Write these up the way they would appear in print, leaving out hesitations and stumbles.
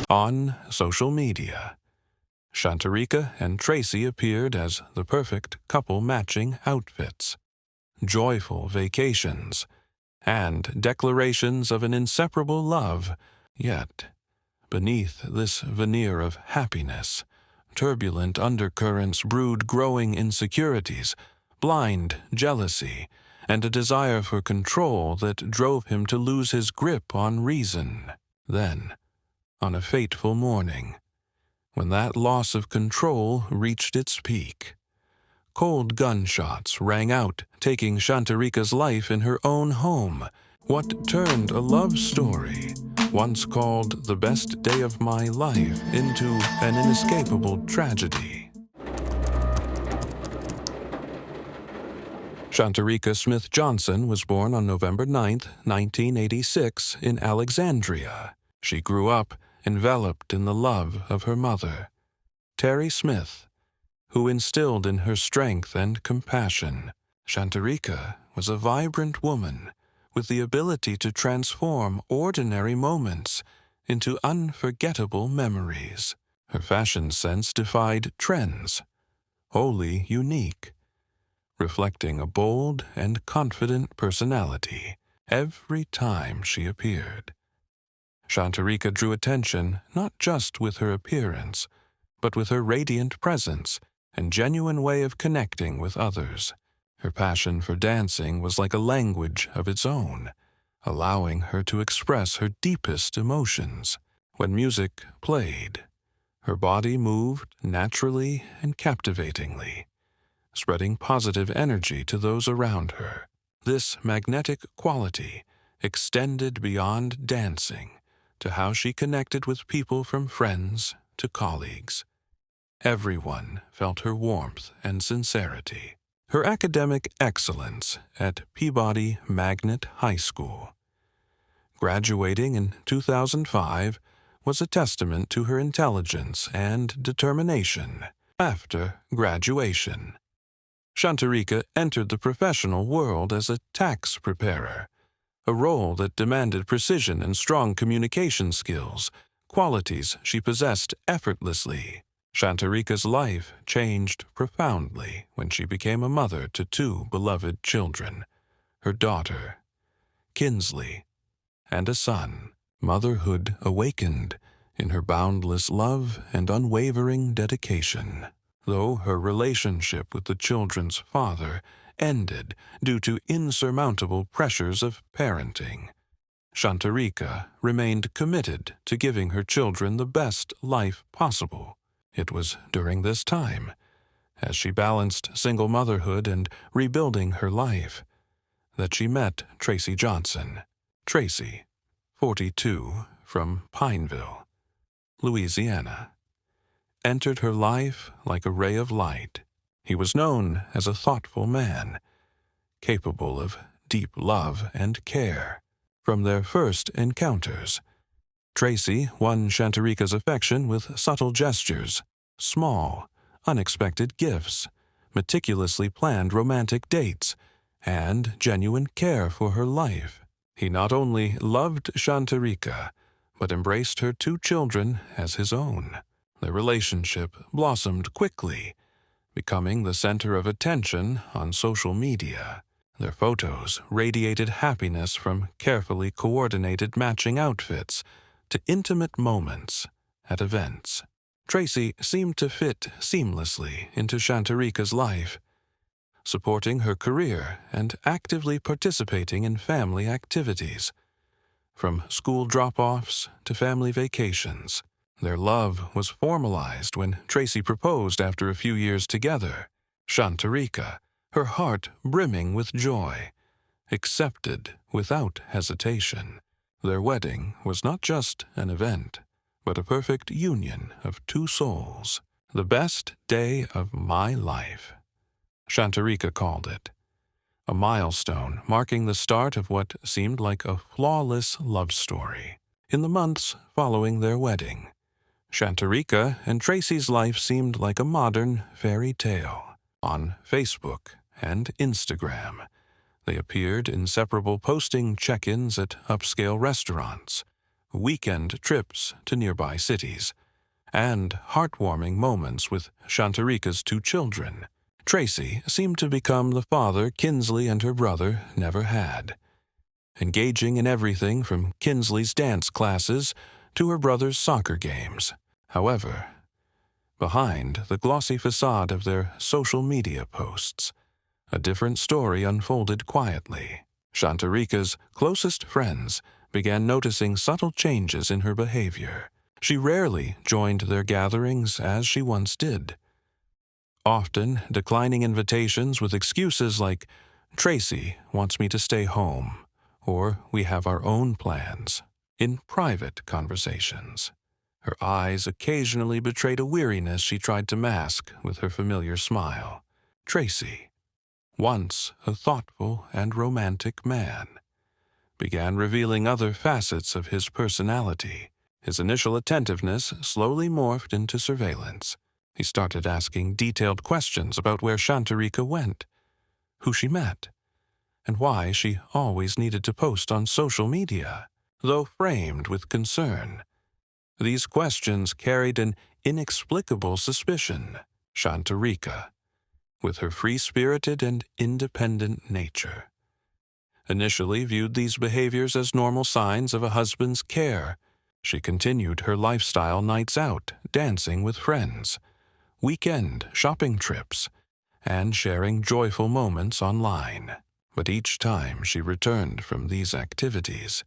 On social media, Shanterica and Tracy appeared as the perfect couple-matching outfits, joyful vacations, and declarations of an inseparable love. Yet, beneath this veneer of happiness, turbulent undercurrents brewed growing insecurities, blind jealousy, and a desire for control that drove him to lose his grip on reason. Then, on a fateful morning, when that loss of control reached its peak, cold gunshots rang out, taking Shanterica's life in her own home. What turned a love story, once called the best day of my life, into an inescapable tragedy. Shanterica Smith Johnson was born on November 9, 1986, in Alexandria. She grew up enveloped in the love of her mother, Terry Smith, who instilled in her strength and compassion. Shanterica was a vibrant woman with the ability to transform ordinary moments into unforgettable memories. Her fashion sense defied trends, wholly unique, reflecting a bold and confident personality every time she appeared. Shanterica drew attention not just with her appearance, but with her radiant presence and genuine way of connecting with others. Her passion for dancing was like a language of its own, allowing her to express her deepest emotions. When music played, her body moved naturally and captivatingly, spreading positive energy to those around her. This magnetic quality extended beyond dancing to how she connected with people, from friends to colleagues. Everyone felt her warmth and sincerity. Her academic excellence at Peabody Magnet High School, graduating in 2005, was a testament to her intelligence and determination. After graduation, Shanterica entered the professional world as a tax preparer, a role that demanded precision and strong communication skills, qualities she possessed effortlessly. Shanterica's life changed profoundly when she became a mother to two beloved children, her daughter, Kinsley, and a son. Motherhood awakened in her boundless love and unwavering dedication. Though her relationship with the children's father ended due to insurmountable pressures of parenting, Shanterica remained committed to giving her children the best life possible. It was during this time, as she balanced single motherhood and rebuilding her life, that she met Tracy Johnson. Tracy, 42, from Pineville, Louisiana, entered her life like a ray of light. He was known as a thoughtful man, capable of deep love and care. From their first encounters, Tracy won Shanterica's affection with subtle gestures, small, unexpected gifts, meticulously planned romantic dates, and genuine care for her life. He not only loved Shanterica, but embraced her two children as his own. Their relationship blossomed quickly, becoming the center of attention on social media. Their photos radiated happiness, from carefully coordinated matching outfits to intimate moments at events. Tracy seemed to fit seamlessly into Shanterica's life, supporting her career and actively participating in family activities. From school drop-offs to family vacations, their love was formalized when Tracy proposed after a few years together. Shanterica, her heart brimming with joy, accepted without hesitation. Their wedding was not just an event, but a perfect union of two souls. The best day of my life, Shanterica called it, a milestone marking the start of what seemed like a flawless love story. In the months following their wedding, Shanterica and Tracy's life seemed like a modern fairy tale. On Facebook and Instagram, they appeared inseparable, posting check-ins at upscale restaurants, weekend trips to nearby cities, and heartwarming moments with Shanterica's two children. Tracy seemed to become the father Kinsley and her brother never had, engaging in everything from Kinsley's dance classes to her brother's soccer games. However, behind the glossy facade of their social media posts, a different story unfolded quietly. Shanterica's closest friends began noticing subtle changes in her behavior. She rarely joined their gatherings as she once did, often declining invitations with excuses like, "Tracy wants me to stay home," or "we have our own plans." In private conversations, her eyes occasionally betrayed a weariness she tried to mask with her familiar smile. Tracy, once a thoughtful and romantic man, began revealing other facets of his personality. His initial attentiveness slowly morphed into surveillance. He started asking detailed questions about where Shanterica went, who she met, and why she always needed to post on social media. Though framed with concern, these questions carried an inexplicable suspicion. Shanterica, with her free-spirited and independent nature, initially viewed these behaviors as normal signs of a husband's care. She continued her lifestyle nights out, dancing with friends, weekend shopping trips, and sharing joyful moments online. But each time she returned from these activities,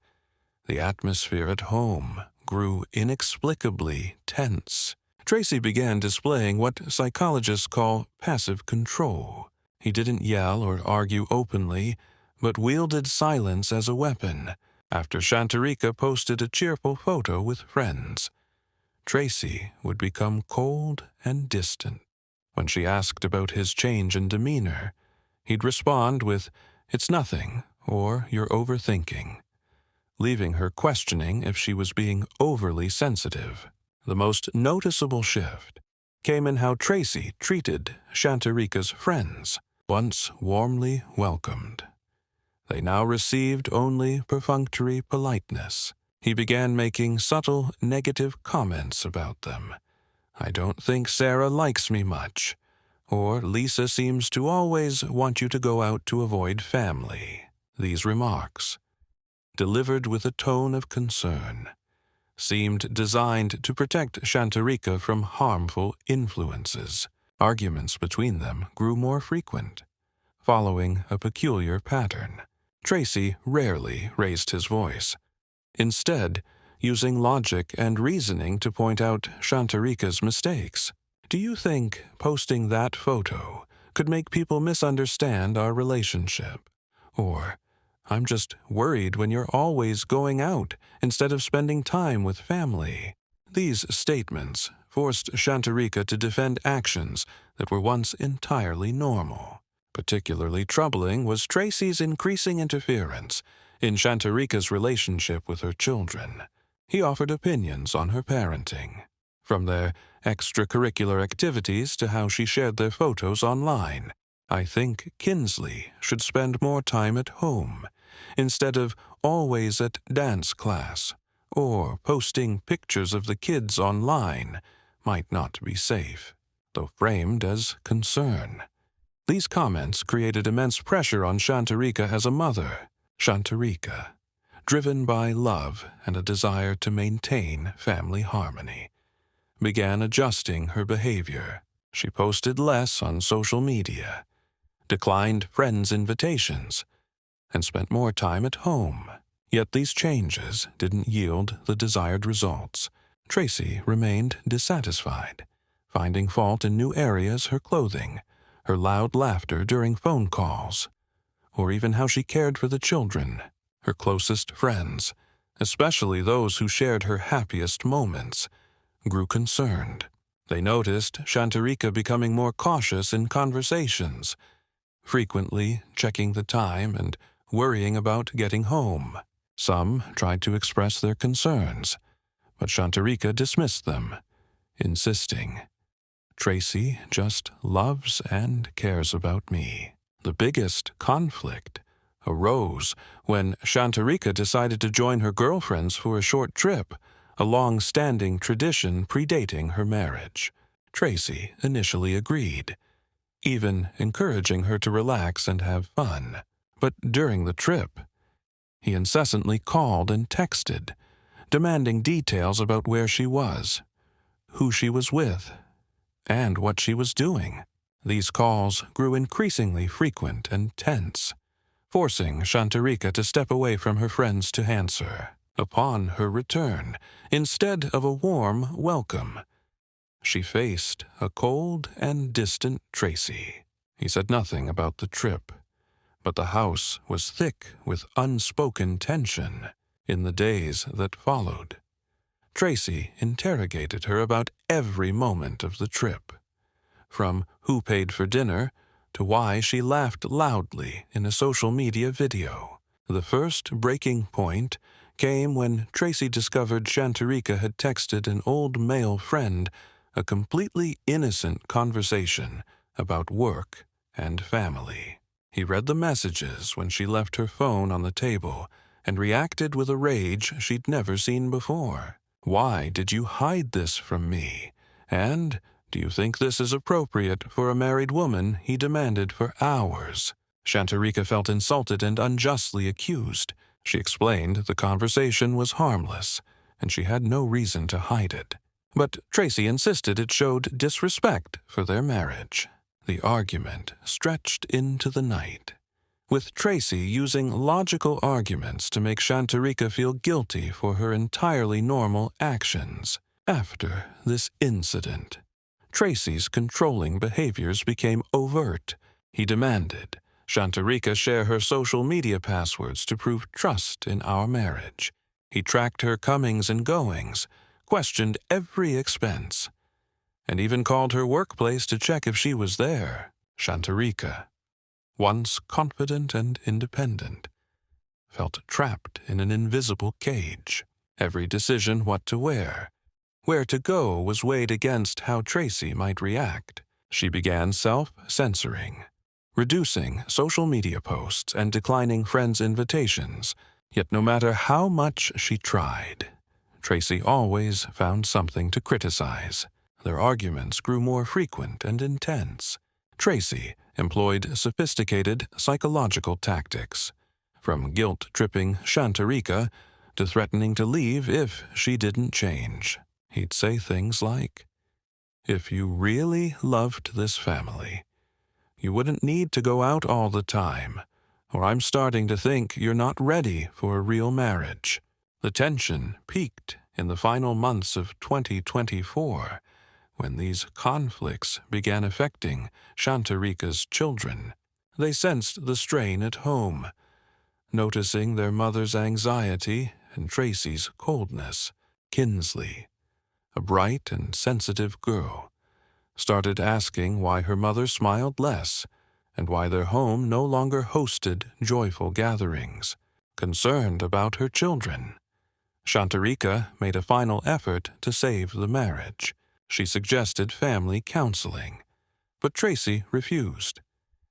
the atmosphere at home grew inexplicably tense. Tracy began displaying what psychologists call passive control. He didn't yell or argue openly, but wielded silence as a weapon. After Shanterica posted a cheerful photo with friends, Tracy would become cold and distant. When she asked about his change in demeanor, he'd respond with, "It's nothing," or "You're overthinking," leaving her questioning if she was being overly sensitive. The most noticeable shift came in how Tracy treated Shanterica's friends. Once warmly welcomed, they now received only perfunctory politeness. He began making subtle negative comments about them. "I don't think Sarah likes me much," or "Lisa seems to always want you to go out to avoid family." These remarks, delivered with a tone of concern, seemed designed to protect Shanterica from harmful influences. Arguments between them grew more frequent, following a peculiar pattern. Tracy rarely raised his voice, instead using logic and reasoning to point out Shanterica's mistakes. "Do you think posting that photo could make people misunderstand our relationship?" Or, "I'm just worried when you're always going out instead of spending time with family." These statements forced Shanterica to defend actions that were once entirely normal. Particularly troubling was Tracy's increasing interference in Shanterica's relationship with her children. He offered opinions on her parenting, from their extracurricular activities to how she shared their photos online. "I think Kinsley should spend more time at home, instead of always at dance class, or posting pictures of the kids online might not be safe," though framed as concern. These comments created immense pressure on Shanterica as a mother. Shanterica, driven by love and a desire to maintain family harmony, began adjusting her behavior. She posted less on social media, declined friends' invitations, and spent more time at home. Yet these changes didn't yield the desired results. Tracy remained dissatisfied, finding fault in new areas: her clothing, her loud laughter during phone calls, or even how she cared for the children. Her closest friends, especially those who shared her happiest moments, grew concerned. They noticed Shanterica becoming more cautious in conversations, frequently checking the time and worrying about getting home. Some tried to express their concerns, but Shanterica dismissed them, insisting, "Tracy just loves and cares about me." The biggest conflict arose when Shanterica decided to join her girlfriends for a short trip, a long-standing tradition predating her marriage. Tracy initially agreed, even encouraging her to relax and have fun. But during the trip, he incessantly called and texted, demanding details about where she was, who she was with, and what she was doing. These calls grew increasingly frequent and tense, forcing Shanterica to step away from her friends to answer. Upon her return, instead of a warm welcome, she faced a cold and distant Tracy. He said nothing about the trip, but the house was thick with unspoken tension. In the days that followed, Tracy interrogated her about every moment of the trip, from who paid for dinner to why she laughed loudly in a social media video. The first breaking point came when Tracy discovered Shanterica had texted an old male friend a completely innocent conversation about work and family. He read the messages when she left her phone on the table and reacted with a rage she'd never seen before. "Why did you hide this from me? And do you think this is appropriate for a married woman?" he demanded for hours. Shanterica felt insulted and unjustly accused. She explained the conversation was harmless, and she had no reason to hide it. But Tracy insisted it showed disrespect for their marriage. The argument stretched into the night, with Tracy using logical arguments to make Shanterica feel guilty for her entirely normal actions. After this incident, Tracy's controlling behaviors became overt. He demanded Shanterica share her social media passwords to prove trust in our marriage. He tracked her comings and goings, questioned every expense, and even called her workplace to check if she was there. Shanterica, once confident and independent, felt trapped in an invisible cage. Every decision what to wear, where to go was weighed against how Tracy might react. She began self-censoring, reducing social media posts and declining friends' invitations. Yet no matter how much she tried, Tracy always found something to criticize. Their arguments grew more frequent and intense. Tracy employed sophisticated psychological tactics, from guilt-tripping Shanterica to threatening to leave if she didn't change. He'd say things like, "If you really loved this family, you wouldn't need to go out all the time, or I'm starting to think you're not ready for a real marriage." The tension peaked in the final months of 2024, when these conflicts began affecting Shanterica's children. They sensed the strain at home, noticing their mother's anxiety and Tracy's coldness. Kinsley, a bright and sensitive girl, started asking why her mother smiled less and why their home no longer hosted joyful gatherings. Concerned about her children, Shanterica made a final effort to save the marriage. She suggested family counseling, but Tracy refused,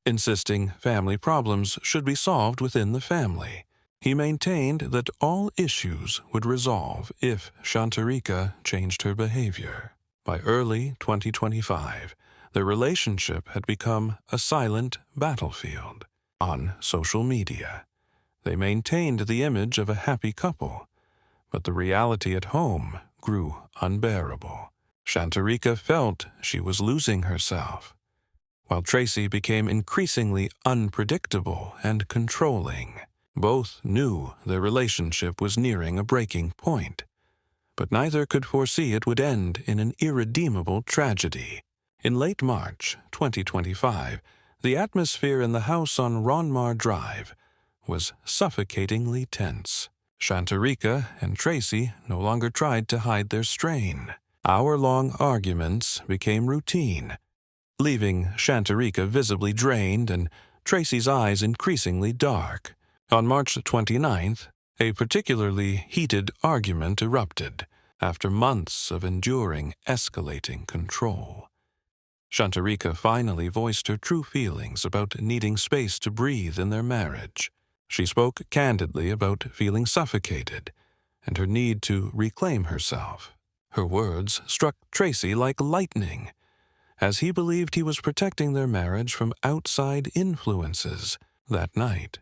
insisting family problems should be solved within the family. He maintained that all issues would resolve if Shanterica changed her behavior. By early 2025, their relationship had become a silent battlefield. On social media, they maintained the image of a happy couple, but the reality at home grew unbearable. Shanterica felt she was losing herself, while Tracy became increasingly unpredictable and controlling. Both knew their relationship was nearing a breaking point, but neither could foresee it would end in an irredeemable tragedy. In late March 2025, the atmosphere in the house on Ronmar Drive was suffocatingly tense. Shanterica and Tracy no longer tried to hide their strain. Hour-long arguments became routine, leaving Shanterica visibly drained and Tracy's eyes increasingly dark. On March 29th, a particularly heated argument erupted after months of enduring escalating control. Shanterica finally voiced her true feelings about needing space to breathe in their marriage. She spoke candidly about feeling suffocated and her need to reclaim herself. Her words struck Tracy like lightning, as he believed he was protecting their marriage from outside influences. That night,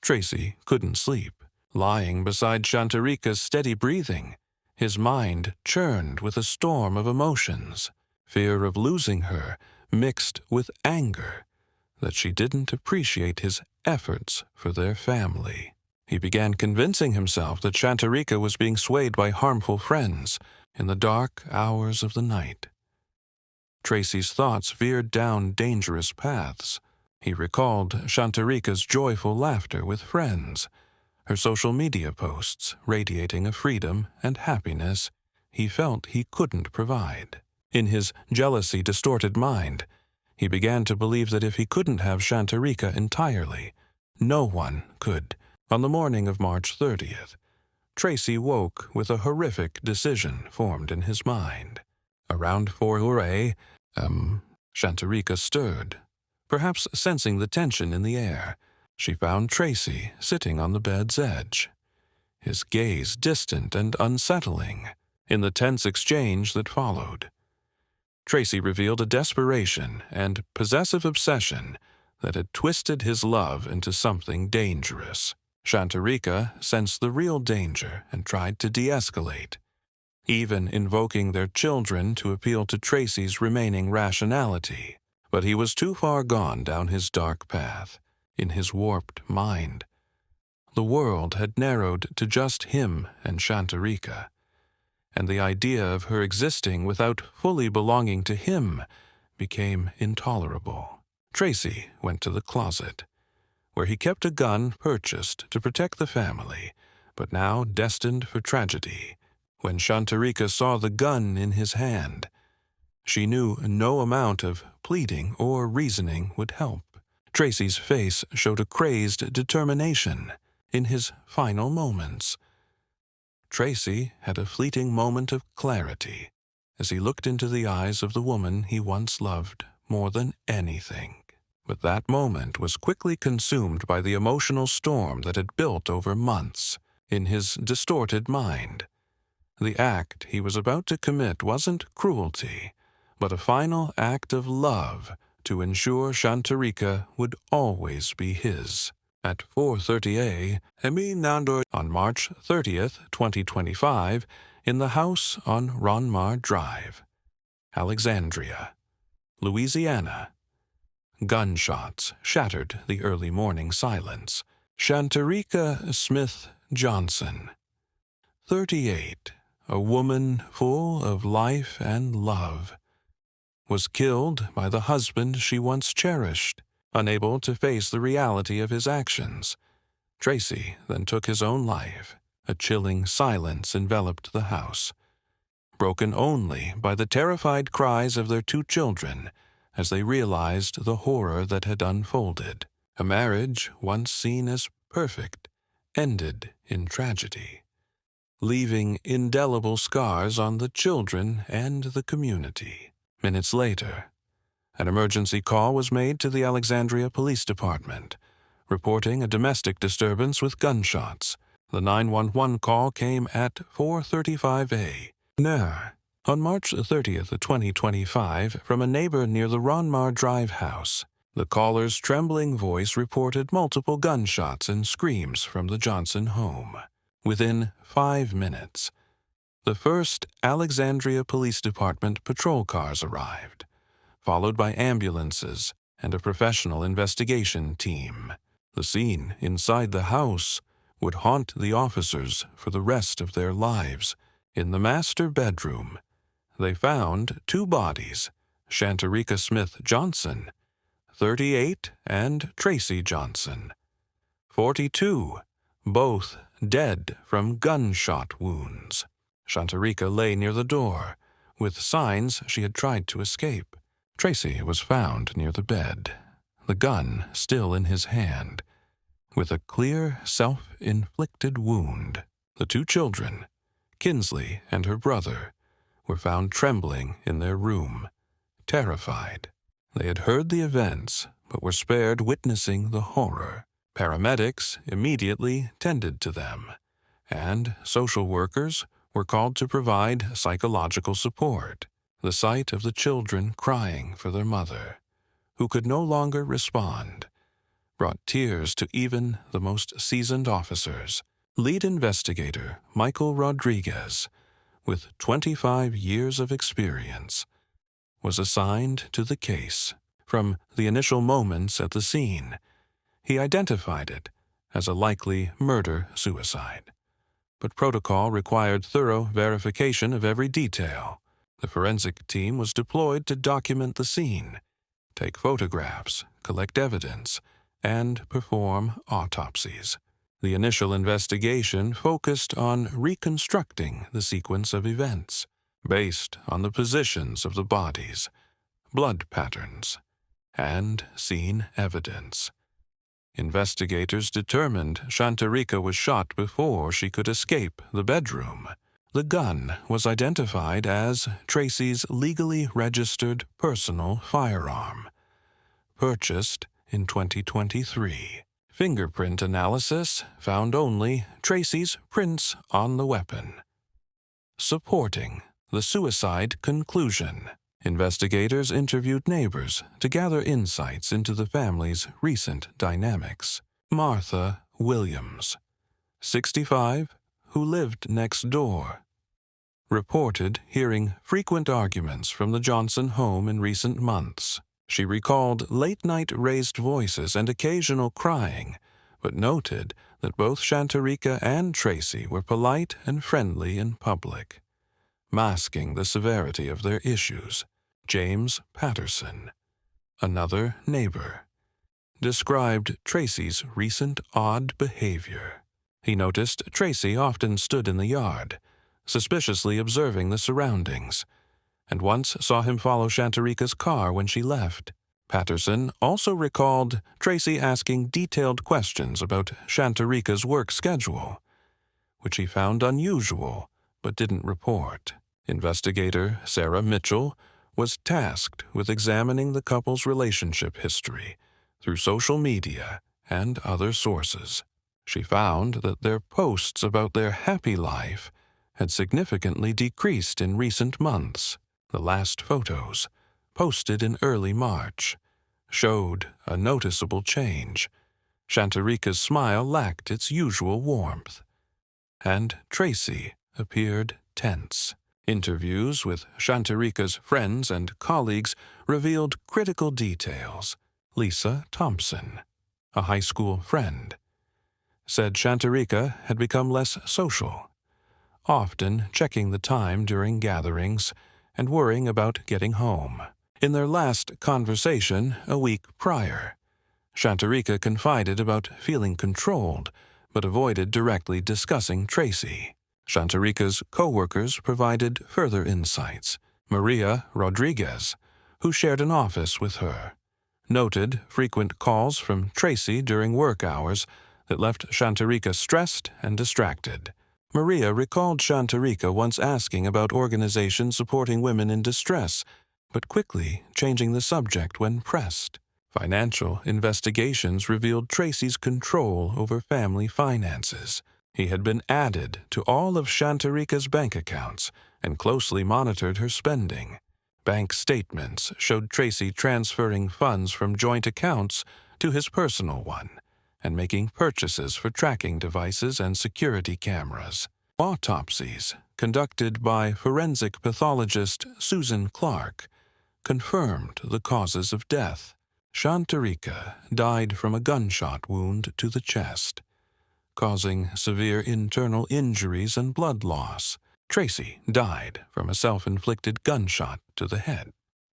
Tracy couldn't sleep. Lying beside Shanterica's steady breathing, his mind churned with a storm of emotions, fear of losing her mixed with anger that she didn't appreciate his efforts for their family. He began convincing himself that Shanterica was being swayed by harmful friends in the dark hours of the night. Tracy's thoughts veered down dangerous paths. He recalled Shanterica's joyful laughter with friends, her social media posts radiating a freedom and happiness he felt he couldn't provide. In his jealousy-distorted mind, he began to believe that if he couldn't have Shanterica entirely, no one could. On the morning of March 30th, Tracy woke with a horrific decision formed in his mind. Around 4 a.m., Shanterica stirred. Perhaps sensing the tension in the air, she found Tracy sitting on the bed's edge, his gaze distant and unsettling. In the tense exchange that followed, Tracy revealed a desperation and possessive obsession that had twisted his love into something dangerous. Shanterica sensed the real danger and tried to de-escalate, even invoking their children to appeal to Tracy's remaining rationality. But he was too far gone down his dark path. In his warped mind, the world had narrowed to just him and Shanterica, and the idea of her existing without fully belonging to him became intolerable. Tracy went to the closet, where he kept a gun purchased to protect the family, but now destined for tragedy. When Shanterica saw the gun in his hand, she knew no amount of pleading or reasoning would help. Tracy's face showed a crazed determination in his final moments. Tracy had a fleeting moment of clarity as he looked into the eyes of the woman he once loved more than anything. But that moment was quickly consumed by the emotional storm that had built over months in his distorted mind. The act he was about to commit wasn't cruelty, but a final act of love to ensure Shanterica would always be his. At 4:30 a.m. on March 30th, 2025, in the house on Ronmar Drive, Alexandria, Louisiana. Gunshots shattered the early morning silence. Shanterica Smith Johnson, 38, a woman full of life and love, was killed by the husband she once cherished. Unable to face the reality of his actions, Tracy then took his own life. A chilling silence enveloped the house, broken only by the terrified cries of their 2 children as they realized the horror that had unfolded. A marriage once seen as perfect ended in tragedy, leaving indelible scars on the children and the community. Minutes later, an emergency call was made to the Alexandria Police Department, reporting a domestic disturbance with gunshots. The 911 call came at 4:35 a.m. on March 30th, 2025, from a neighbor near the Ronmar Drive house. The caller's trembling voice reported multiple gunshots and screams from the Johnson home. Within 5 minutes, the first Alexandria Police Department patrol cars arrived, followed by ambulances and a professional investigation team. The scene inside the house would haunt the officers for the rest of their lives. In the master bedroom, they found 2 bodies, Shanterica Smith Johnson, 38, and Tracy Johnson, 42, both dead from gunshot wounds. Shanterica lay near the door, with signs she had tried to escape. Tracy was found near the bed, the gun still in his hand, with a clear self-inflicted wound. The 2 children, Kinsley and her brother, were found trembling in their room, terrified. They had heard the events, but were spared witnessing the horror. Paramedics immediately tended to them, and social workers were called to provide psychological support. The sight of the children crying for their mother, who could no longer respond, brought tears to even the most seasoned officers. Lead investigator Michael Rodriguez, with 25 years of experience, was assigned to the case. From the initial moments at the scene, he identified it as a likely murder-suicide. But protocol required thorough verification of every detail. The forensic team was deployed to document the scene, take photographs, collect evidence, and perform autopsies. The initial investigation focused on reconstructing the sequence of events based on the positions of the bodies, blood patterns, and scene evidence. Investigators determined Shanterica was shot before she could escape the bedroom. The gun was identified as Tracy's legally registered personal firearm, purchased in 2023. Fingerprint analysis found only Tracy's prints on the weapon, supporting the suicide conclusion. Investigators interviewed neighbors to gather insights into the family's recent dynamics. Martha Williams, 65, who lived next door, reported hearing frequent arguments from the Johnson home in recent months. She recalled late-night raised voices and occasional crying, but noted that both Shanterica and Tracy were polite and friendly in public, masking the severity of their issues. James Patterson, another neighbor, described Tracy's recent odd behavior. He noticed Tracy often stood in the yard, suspiciously observing the surroundings, and once saw him follow Shanterica's car when she left. Patterson also recalled Tracy asking detailed questions about Shanterica's work schedule, which he found unusual but didn't report. Investigator Sarah Mitchell was tasked with examining the couple's relationship history through social media and other sources. She found that their posts about their happy life had significantly decreased in recent months. The last photos, posted in early March, showed a noticeable change. Shanterica's smile lacked its usual warmth, and Tracy appeared tense. Interviews with Shanterica's friends and colleagues revealed critical details. Lisa Thompson, a high school friend, said Shanterica had become less social, often checking the time during gatherings and worrying about getting home. In their last conversation a week prior, Shanterica confided about feeling controlled but avoided directly discussing Tracy. Shanterica's co-workers provided further insights. Maria Rodriguez, who shared an office with her, noted frequent calls from Tracy during work hours that left Shanterica stressed and distracted. Maria recalled Shanterica once asking about organizations supporting women in distress, but quickly changing the subject when pressed. Financial investigations revealed Tracy's control over family finances. He had been added to all of Shanterica's bank accounts and closely monitored her spending. Bank statements showed Tracy transferring funds from joint accounts to his personal one and making purchases for tracking devices and security cameras. Autopsies, conducted by forensic pathologist Susan Clark, confirmed the causes of death. Shanterica died from a gunshot wound to the chest, causing severe internal injuries and blood loss. Tracy died from a self-inflicted gunshot to the head.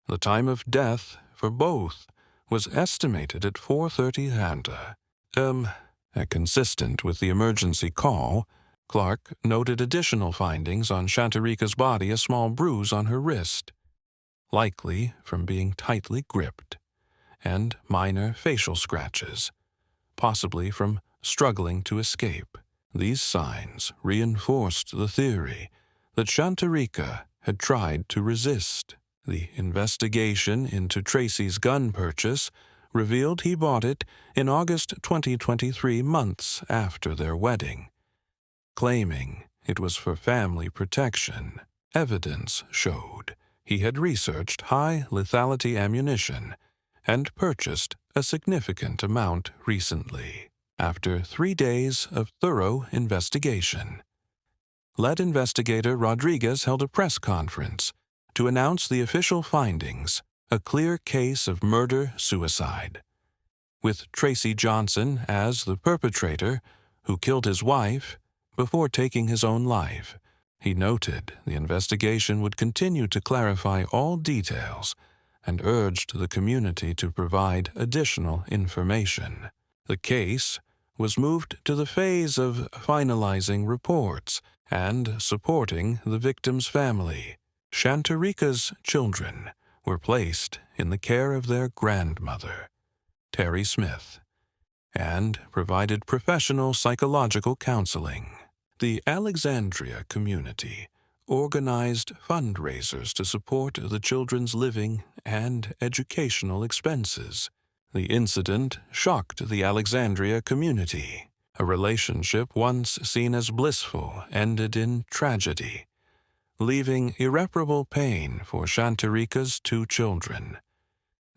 The time of death for both was estimated at 4:30 a.m. Consistent with the emergency call, Clark noted additional findings on Shanterica's body: a small bruise on her wrist, likely from being tightly gripped, and minor facial scratches, possibly from struggling to escape. These signs reinforced the theory that Shanterica had tried to resist. The investigation into Tracy's gun purchase revealed he bought it in August 2023, months after their wedding. Claiming it was for family protection, evidence showed he had researched high lethality ammunition and purchased a significant amount recently, after 3 days of thorough investigation. Lead investigator Rodriguez held a press conference to announce the official findings, a clear case of murder-suicide, with Tracy Johnson as the perpetrator who killed his wife before taking his own life. He noted the investigation would continue to clarify all details and urged the community to provide additional information. The case was moved to the phase of finalizing reports and supporting the victim's family. Shanterica's children were placed in the care of their grandmother, Terry Smith, and provided professional psychological counseling. The Alexandria community organized fundraisers to support the children's living and educational expenses. The incident shocked the Alexandria community. A relationship once seen as blissful ended in tragedy, leaving irreparable pain for Shanterica's 2 children,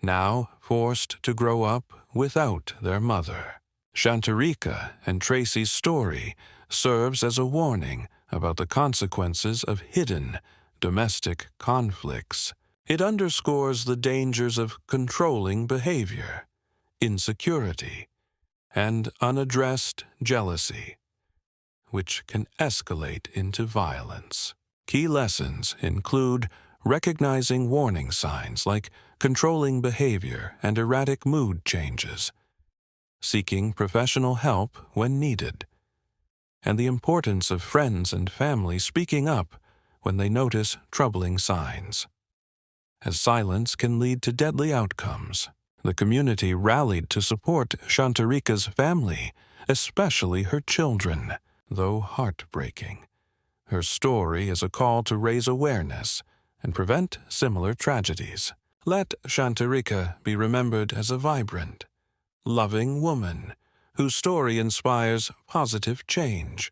now forced to grow up without their mother. Shanterica and Tracy's story serves as a warning about the consequences of hidden domestic conflicts. It underscores the dangers of controlling behavior, insecurity, and unaddressed jealousy, which can escalate into violence. Key lessons include recognizing warning signs like controlling behavior and erratic mood changes, seeking professional help when needed, and the importance of friends and family speaking up when they notice troubling signs, as silence can lead to deadly outcomes. The community rallied to support Shanterica's family, especially her children. Though heartbreaking, her story is a call to raise awareness and prevent similar tragedies. Let Shanterica be remembered as a vibrant, loving woman whose story inspires positive change